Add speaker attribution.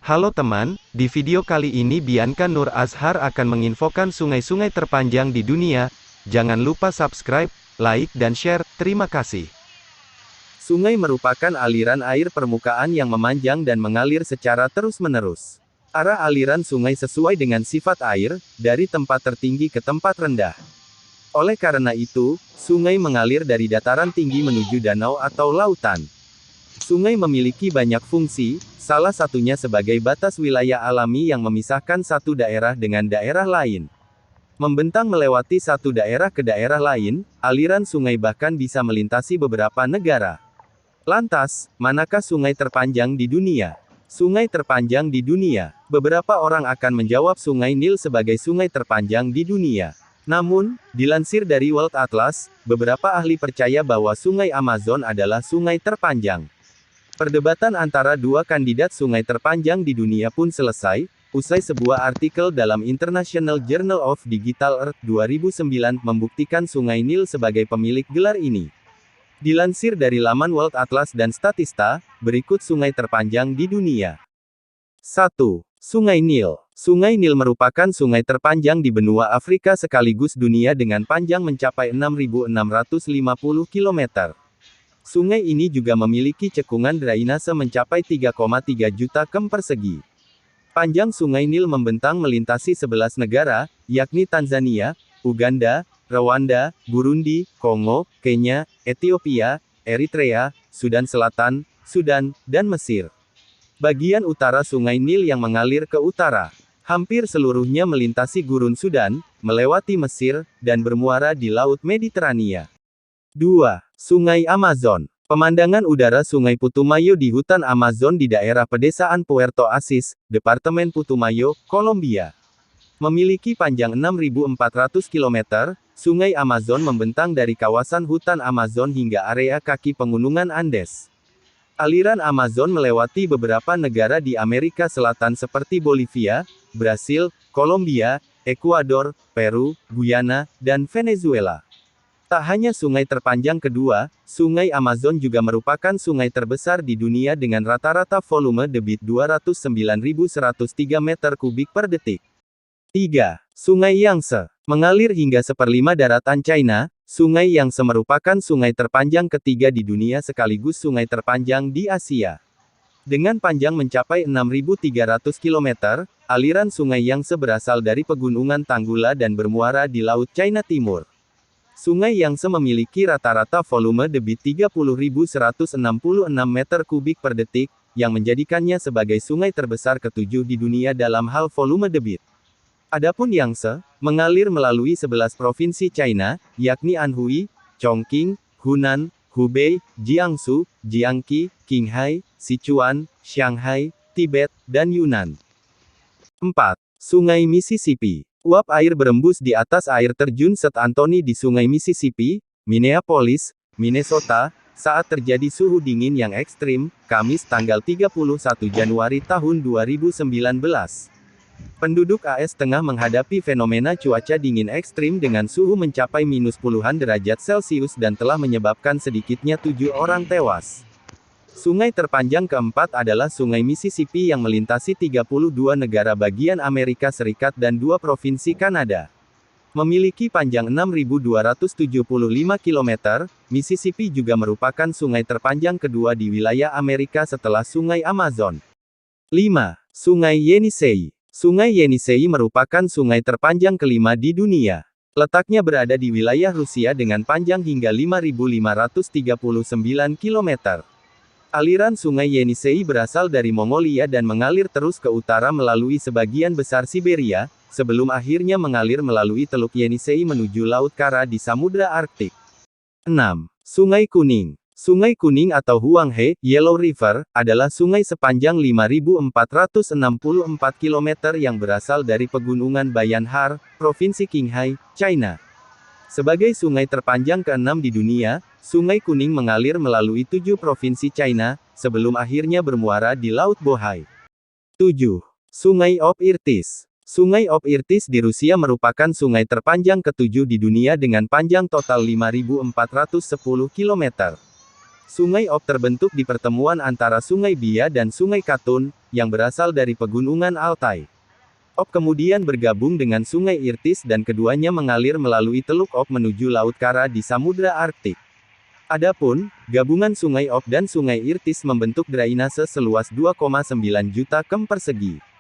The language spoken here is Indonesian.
Speaker 1: Halo teman, di video kali ini Bianca Nur Azhar akan menginfokan sungai-sungai terpanjang di dunia. Jangan lupa subscribe, like dan share, terima kasih. Sungai merupakan aliran air permukaan yang memanjang dan mengalir secara terus-menerus. Arah aliran sungai sesuai dengan sifat air, dari tempat tertinggi ke tempat rendah. Oleh karena itu, sungai mengalir dari dataran tinggi menuju danau atau lautan. Sungai memiliki banyak fungsi, salah satunya sebagai batas wilayah alami yang memisahkan satu daerah dengan daerah lain. Membentang melewati satu daerah ke daerah lain, aliran sungai bahkan bisa melintasi beberapa negara. Lantas, manakah sungai terpanjang di dunia? Sungai terpanjang di dunia. Beberapa orang akan menjawab Sungai Nil sebagai sungai terpanjang di dunia. Namun, dilansir dari World Atlas, beberapa ahli percaya bahwa Sungai Amazon adalah sungai terpanjang. Perdebatan antara dua kandidat sungai terpanjang di dunia pun selesai, usai sebuah artikel dalam International Journal of Digital Earth 2009 membuktikan Sungai Nil sebagai pemilik gelar ini. Dilansir dari laman World Atlas dan Statista, berikut sungai terpanjang di dunia. 1. Sungai Nil. Sungai Nil merupakan sungai terpanjang di benua Afrika sekaligus dunia dengan panjang mencapai 6.650 km. Sungai ini juga memiliki cekungan drainase mencapai 3,3 juta km persegi. Panjang Sungai Nil membentang melintasi 11 negara, yakni Tanzania, Uganda, Rwanda, Burundi, Kongo, Kenya, Ethiopia, Eritrea, Sudan Selatan, Sudan, dan Mesir. Bagian utara Sungai Nil yang mengalir ke utara, hampir seluruhnya melintasi gurun Sudan, melewati Mesir, dan bermuara di Laut Mediterania. 2. Sungai Amazon. Pemandangan udara Sungai Putumayo di hutan Amazon di daerah pedesaan Puerto Asís, Departemen Putumayo, Kolombia. Memiliki panjang 6.400 km, Sungai Amazon membentang dari kawasan hutan Amazon hingga area kaki pegunungan Andes. Aliran Amazon melewati beberapa negara di Amerika Selatan seperti Bolivia, Brasil, Kolombia, Ekuador, Peru, Guyana, dan Venezuela. Tak hanya sungai terpanjang kedua, Sungai Amazon juga merupakan sungai terbesar di dunia dengan rata-rata volume debit 209.103 meter kubik per detik. 3. Sungai Yangtze. Mengalir hingga seperlima daratan China, Sungai Yangtze merupakan sungai terpanjang ketiga di dunia sekaligus sungai terpanjang di Asia. Dengan panjang mencapai 6.300 km, aliran Sungai Yangtze berasal dari pegunungan Tanggula dan bermuara di Laut China Timur. Sungai Yangtze memiliki rata-rata volume debit 30.166 meter kubik per detik, yang menjadikannya sebagai sungai terbesar ketujuh di dunia dalam hal volume debit. Adapun Yangtze, mengalir melalui 11 provinsi China, yakni Anhui, Chongqing, Hunan, Hubei, Jiangsu, Jiangxi, Qinghai, Sichuan, Shanghai, Tibet, dan Yunnan. 4. Sungai Mississippi. Uap air berembus di atas air terjun St. Anthony di Sungai Mississippi, Minneapolis, Minnesota, saat terjadi suhu dingin yang ekstrim, Kamis tanggal 31 Januari tahun 2019. Penduduk AS tengah menghadapi fenomena cuaca dingin ekstrim dengan suhu mencapai minus puluhan derajat Celcius dan telah menyebabkan sedikitnya 7 orang tewas. Sungai terpanjang keempat adalah Sungai Mississippi yang melintasi 32 negara bagian Amerika Serikat dan 2 provinsi Kanada. Memiliki panjang 6.275 km, Mississippi juga merupakan sungai terpanjang kedua di wilayah Amerika setelah Sungai Amazon. 5. Sungai Yenisei. Sungai Yenisei merupakan sungai terpanjang kelima di dunia. Letaknya berada di wilayah Rusia dengan panjang hingga 5.539 km. Aliran Sungai Yenisei berasal dari Mongolia dan mengalir terus ke utara melalui sebagian besar Siberia, sebelum akhirnya mengalir melalui Teluk Yenisei menuju Laut Kara di Samudra Arktik. 6. Sungai Kuning. Sungai Kuning atau Huanghe, Yellow River, adalah sungai sepanjang 5.464 km yang berasal dari pegunungan Bayan Har, Provinsi Qinghai, China. Sebagai sungai terpanjang ke-6 di dunia, Sungai Kuning mengalir melalui 7 provinsi China, sebelum akhirnya bermuara di Laut Bohai. 7. Sungai Ob Irtis. Sungai Ob Irtis di Rusia merupakan sungai terpanjang ke-7 di dunia dengan panjang total 5.410 km. Sungai Ob terbentuk di pertemuan antara Sungai Bia dan Sungai Katun, yang berasal dari pegunungan Altai. Ob kemudian bergabung dengan Sungai Irtis dan keduanya mengalir melalui Teluk Ob menuju Laut Kara di Samudra Arktik. Adapun, gabungan Sungai Ob dan Sungai Irtis membentuk drainase seluas 2,9 juta km persegi.